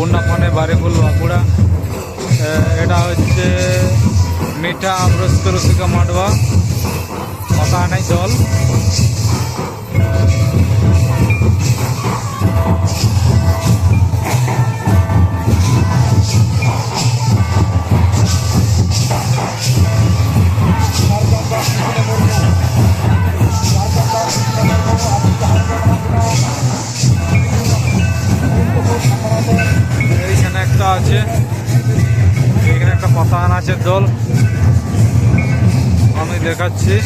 পূর্ণাপানে বারিকুল বাঁকুড়া। এটা হচ্ছে মিঠা আব্রস্ক রসিকা মাডবা পাতানাই দল। এইখানে একটা আছে, এখানে একটা পাতা নাচের দল আমি দেখাচ্ছি।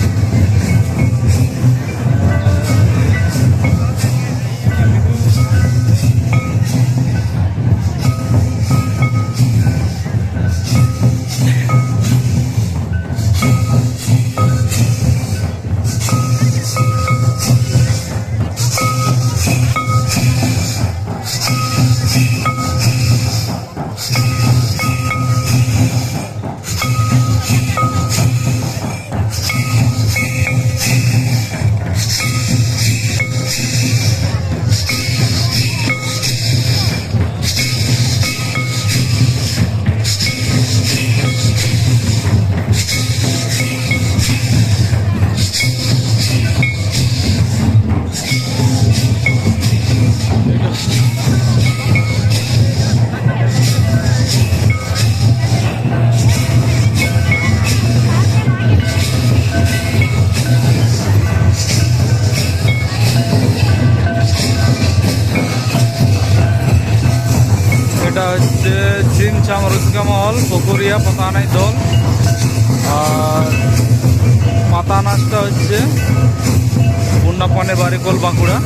এটা হচ্ছে চিনচাম রসিকা মহল পুকুরিয়া পাতানাই দল। আর পাতা নাচটা হচ্ছে পূর্ণাপানে বারিকুল বাঁকুড়া।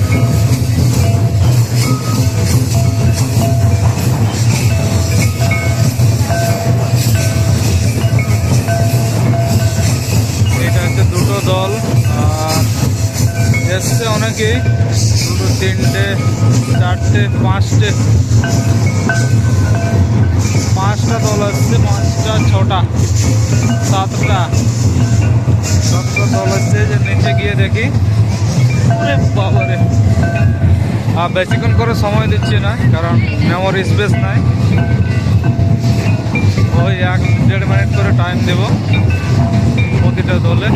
এটা হচ্ছে দুটো দল। আর এসছে অনেকেই, দুটো, তিনটে, চারটে, পাঁচটা দল আসছে, 5টা, 6টা, 7টা দল আসছে। যে নিচে গিয়ে দেখি, বাবারে আর বেশিক্ষণ করে সময় দিচ্ছি না, কারণ মেমোরি স্পেস নাই। ওই 1-1.5 মিনিট করে টাইম দেব প্রতিটা দলে।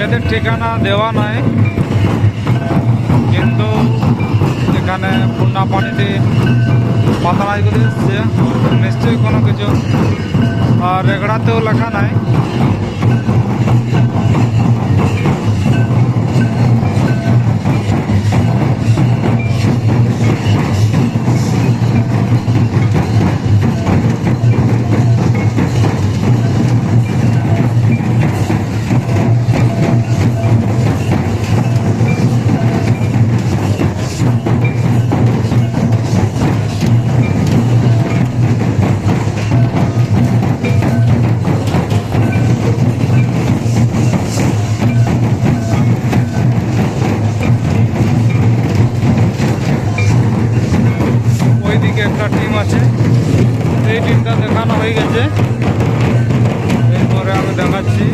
এদের ঠিকানা দেওয়া নাই, কিন্তু এখানে পূর্ণাপানিতে পাতানাইগুলি এসছে, নিশ্চয়ই কোনো কিছু। আর রেগড়াতেও লেখা নাই। একটা টিম আছে, এই টিমটা দেখানো হয়ে গেছে। এরপরে আমি দেখাচ্ছি,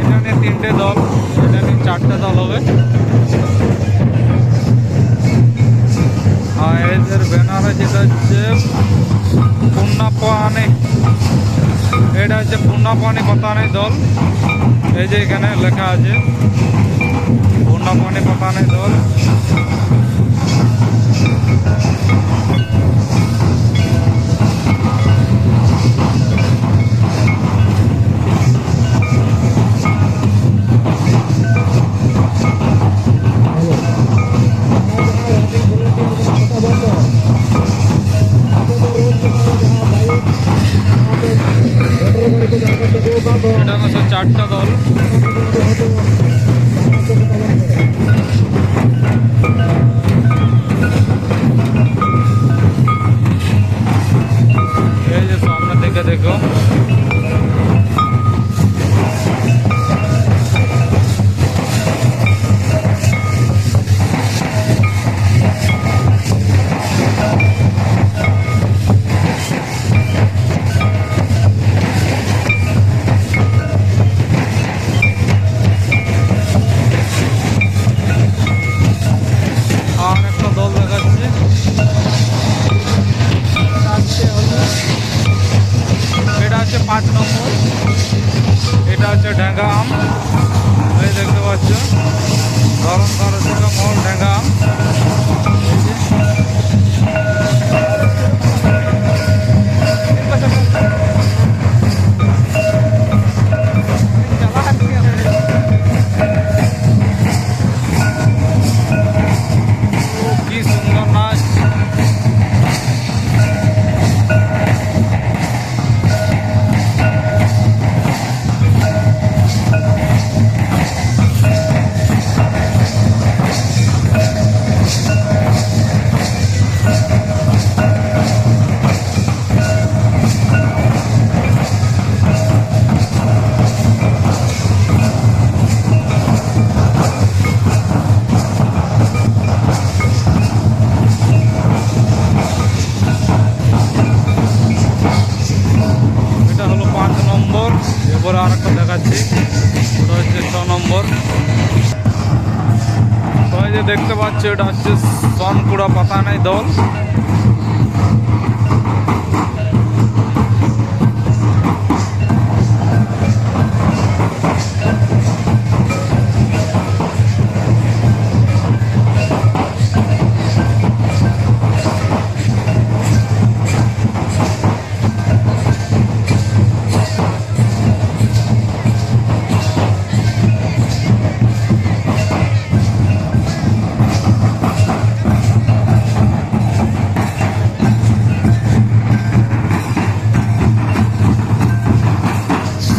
এটা নিয়ে 3টে দল, এটা নিয়ে 4টে দল হবে। আর এদের ব্যানারে যেটা হচ্ছে পূর্ণাপানি, এটা হচ্ছে পূর্ণাপানি পাতানাই দল। এই যে এখানে লেখা আছে পূর্ণাপানি পাতানাই দল। এটা হচ্ছে 4টা দল। এই যে সামনে থেকে দেখো, এটা হচ্ছে ঢেঙ্গা আম, এই দেখতে পাচ্ছ ধরন রসিকা মহল ঢেঙ্গা আম। কি সুন্দর নাচ! এটা হলো 5 নম্বর। এরপরে আরেকটা দেখাচ্ছি, ওটা হচ্ছে 6 নম্বর। সবাই যে দেখতে পাচ্ছ এটা হচ্ছে সনকুড়া পাতা নাই দল।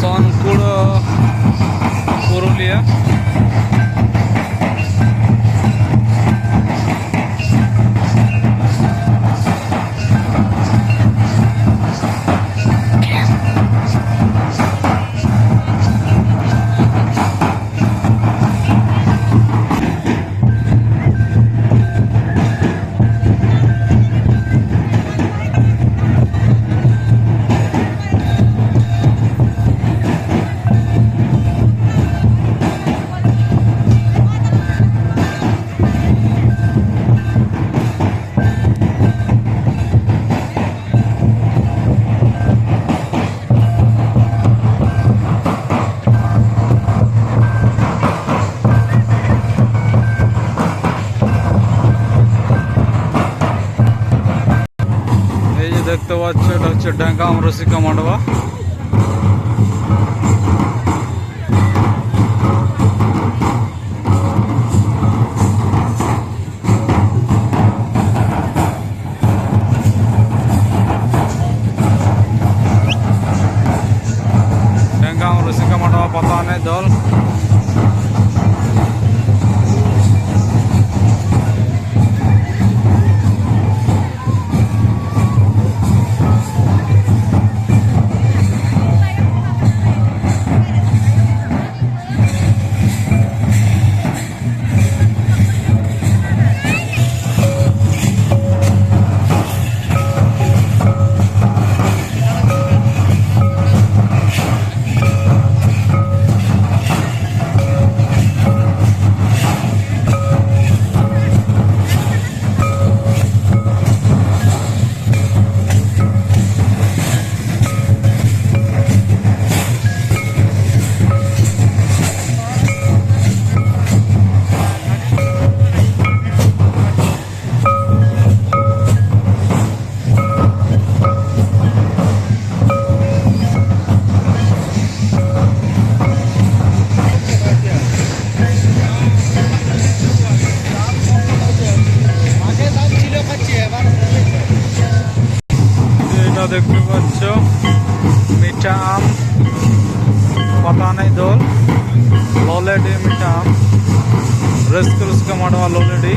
সনকুড়া পুরুলিয়া। দেখতে পাচ্ছ এটা হচ্ছে ঢেঙ্গা আম রসিকা মান্ডবা। ঢেঙ্গা আম রসিকা মান্ডবা পাতা নেই দল। দেখতে পাচ্ছ মিঠা আম পাতা নাই দোল ললেডি মিঠা আম রসকা রসকা মাডवा लॉलेडी।